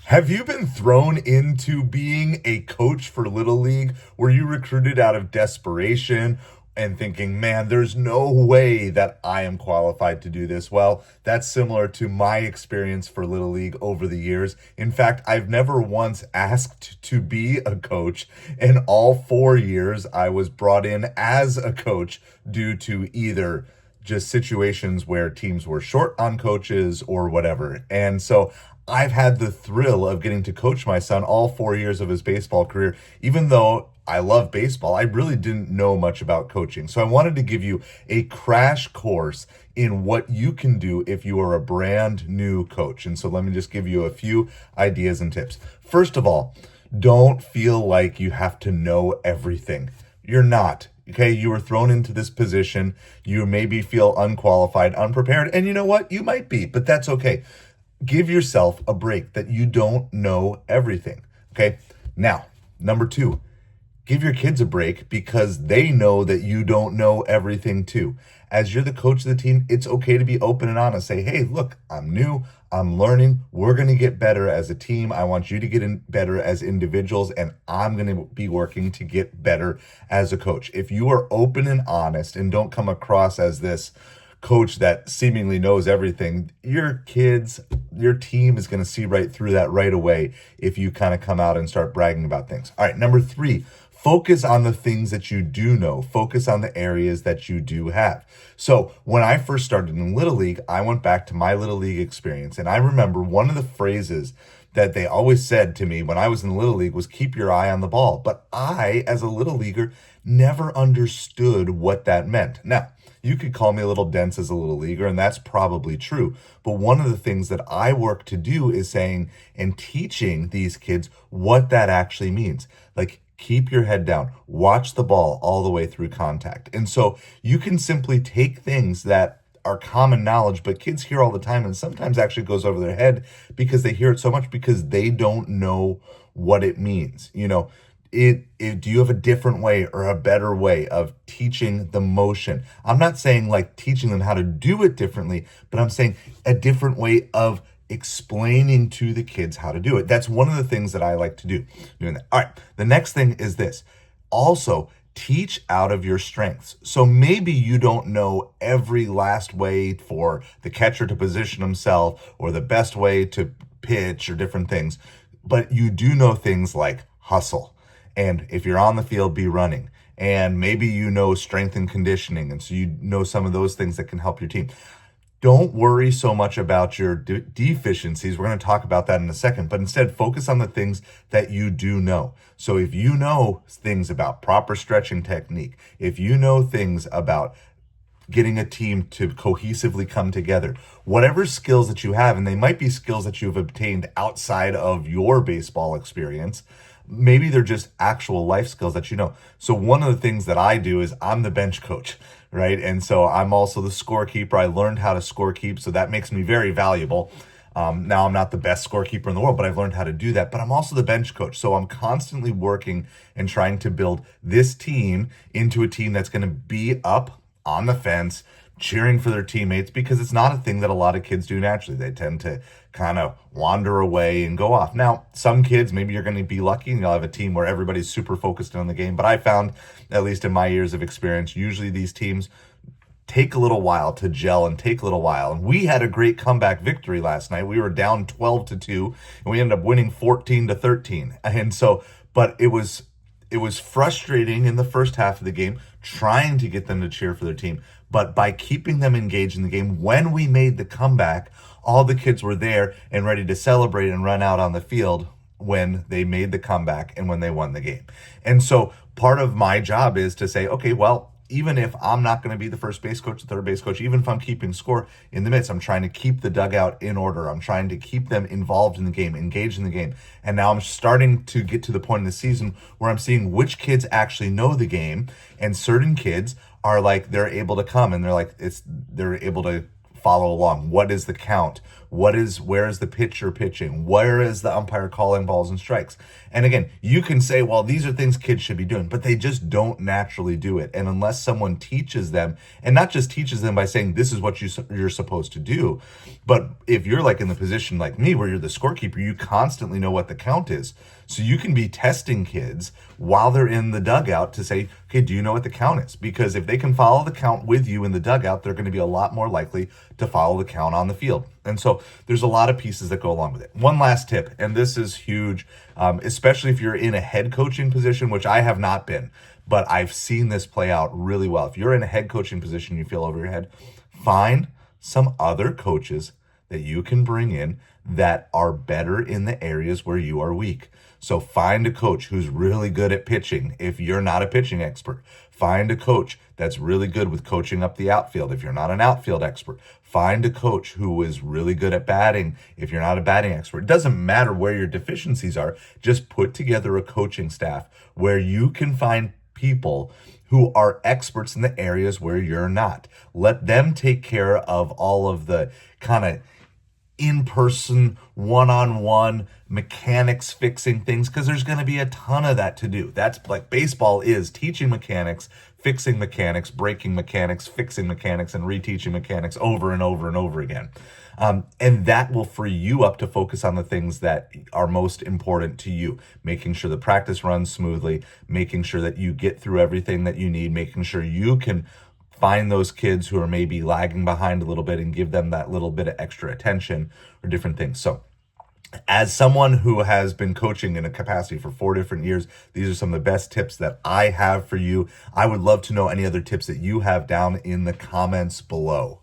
Have you been thrown into being a coach for Little League? Were you recruited out of desperation and thinking, man, there's no way that I am qualified to do this? Well, that's similar to my experience for Little League over the years. In fact, I've never once asked to be a coach. In all 4 years, I was brought in as a coach due to either just situations where teams were short on coaches or whatever. And so I've had the thrill of getting to coach my son all 4 years of his baseball career. Even though I love baseball, I really didn't know much about coaching. So I wanted to give you a crash course in what you can do if you are a brand new coach. And so let me just give you a few ideas and tips. First of all, don't feel like you have to know everything. You're not. Okay, you were thrown into this position. You maybe feel unqualified, unprepared, and you know what? You might be, but that's okay. Give yourself a break that you don't know everything. Okay, now, number two, give your kids a break because they know that you don't know everything too. As you're the coach of the team, it's okay to be open and honest. Say, hey, look, I'm new. I'm learning. We're going to get better as a team. I want you to get better as individuals, and I'm going to be working to get better as a coach. If you are open and honest and don't come across as this coach that seemingly knows everything, your kids, your team is going to see right through that right away if you kind of come out and start bragging about things. All right, number three, focus on the things that you do know. Focus on the areas that you do have. So when I first started in Little League, I went back to my Little League experience. And I remember one of the phrases that they always said to me when I was in Little League was keep your eye on the ball. But I, as a Little Leaguer, never understood what that meant. Now, you could call me a little dense as a Little Leaguer, and that's probably true. But one of the things that I work to do is saying and teaching these kids what that actually means. Like, keep your head down, watch the ball all the way through contact. And so you can simply take things that are common knowledge, but kids hear all the time and sometimes actually goes over their head because they hear it so much because they don't know what it means. You know, do you have a different way or a better way of teaching the motion? I'm not saying like teaching them how to do it differently, but I'm saying a different way of explaining to the kids how to do it. That's one of the things that I like to do, doing that. All right. The next thing is this. Also, teach out of your strengths. So maybe you don't know every last way for the catcher to position himself or the best way to pitch or different things, but you do know things like hustle. And if you're on the field, be running. And maybe you know strength and conditioning. And so you know some of those things that can help your team. Don't worry so much about your deficiencies. We're going to talk about that in a second, but instead focus on the things that you do know. So if you know things about proper stretching technique, if you know things about getting a team to cohesively come together, whatever skills that you have, and they might be skills that you've obtained outside of your baseball experience, maybe they're just actual life skills that you know. So one of the things that I do is I'm the bench coach, right? And so I'm also the scorekeeper. I learned how to scorekeep, so that makes me very valuable. Now I'm not the best scorekeeper in the world, but I've learned how to do that. But I'm also the bench coach. So I'm constantly working and trying to build this team into a team that's going to be up on the fence, cheering for their teammates, because it's not a thing that a lot of kids do naturally. They tend to kind of wander away and go off. Now, some kids, maybe you're going to be lucky and you'll have a team where everybody's super focused on the game. But I found, at least in my years of experience, usually these teams take a little while to gel and take a little while. And we had a great comeback victory last night. We were down 12-2 and we ended up winning 14-13. And so, but it was frustrating in the first half of the game, trying to get them to cheer for their team. But by keeping them engaged in the game, when we made the comeback, all the kids were there and ready to celebrate and run out on the field when they made the comeback and when they won the game. And so part of my job is to say, okay, well, even if I'm not going to be the first base coach, the third base coach, even if I'm keeping score in the midst, I'm trying to keep the dugout in order. I'm trying to keep them involved in the game, engaged in the game. And now I'm starting to get to the point in the season where I'm seeing which kids actually know the game, and certain kids are like, they're able to come and they're able to follow along. What is the count? Where is the pitcher pitching? Where is the umpire calling balls and strikes? And again, you can say, well, these are things kids should be doing, but they just don't naturally do it. And unless someone teaches them, and not just teaches them by saying, this is what you're supposed to do, but if you're like in the position like me, where you're the scorekeeper, you constantly know what the count is. So you can be testing kids while they're in the dugout to say, okay, do you know what the count is? Because if they can follow the count with you in the dugout, they're going to be a lot more likely to follow the count on the field. And so there's a lot of pieces that go along with it. One last tip, and this is huge, especially if you're in a head coaching position, which I have not been, but I've seen this play out really well. If you're in a head coaching position, you feel over your head, find some other coaches that you can bring in that are better in the areas where you are weak. So find a coach who's really good at pitching if you're not a pitching expert. Find a coach that's really good with coaching up the outfield if you're not an outfield expert. Find a coach who is really good at batting if you're not a batting expert. It doesn't matter where your deficiencies are. Just put together a coaching staff where you can find people who are experts in the areas where you're not. Let them take care of all of the kind of in-person, one-on-one mechanics fixing things, because there's going to be a ton of that to do. That's like baseball is teaching mechanics, fixing mechanics, breaking mechanics, fixing mechanics, and reteaching mechanics over and over and over again. And that will free you up to focus on the things that are most important to you, making sure the practice runs smoothly, making sure that you get through everything that you need, making sure you can find those kids who are maybe lagging behind a little bit and give them that little bit of extra attention or different things. So as someone who has been coaching in a capacity for 4 different years, these are some of the best tips that I have for you. I would love to know any other tips that you have down in the comments below.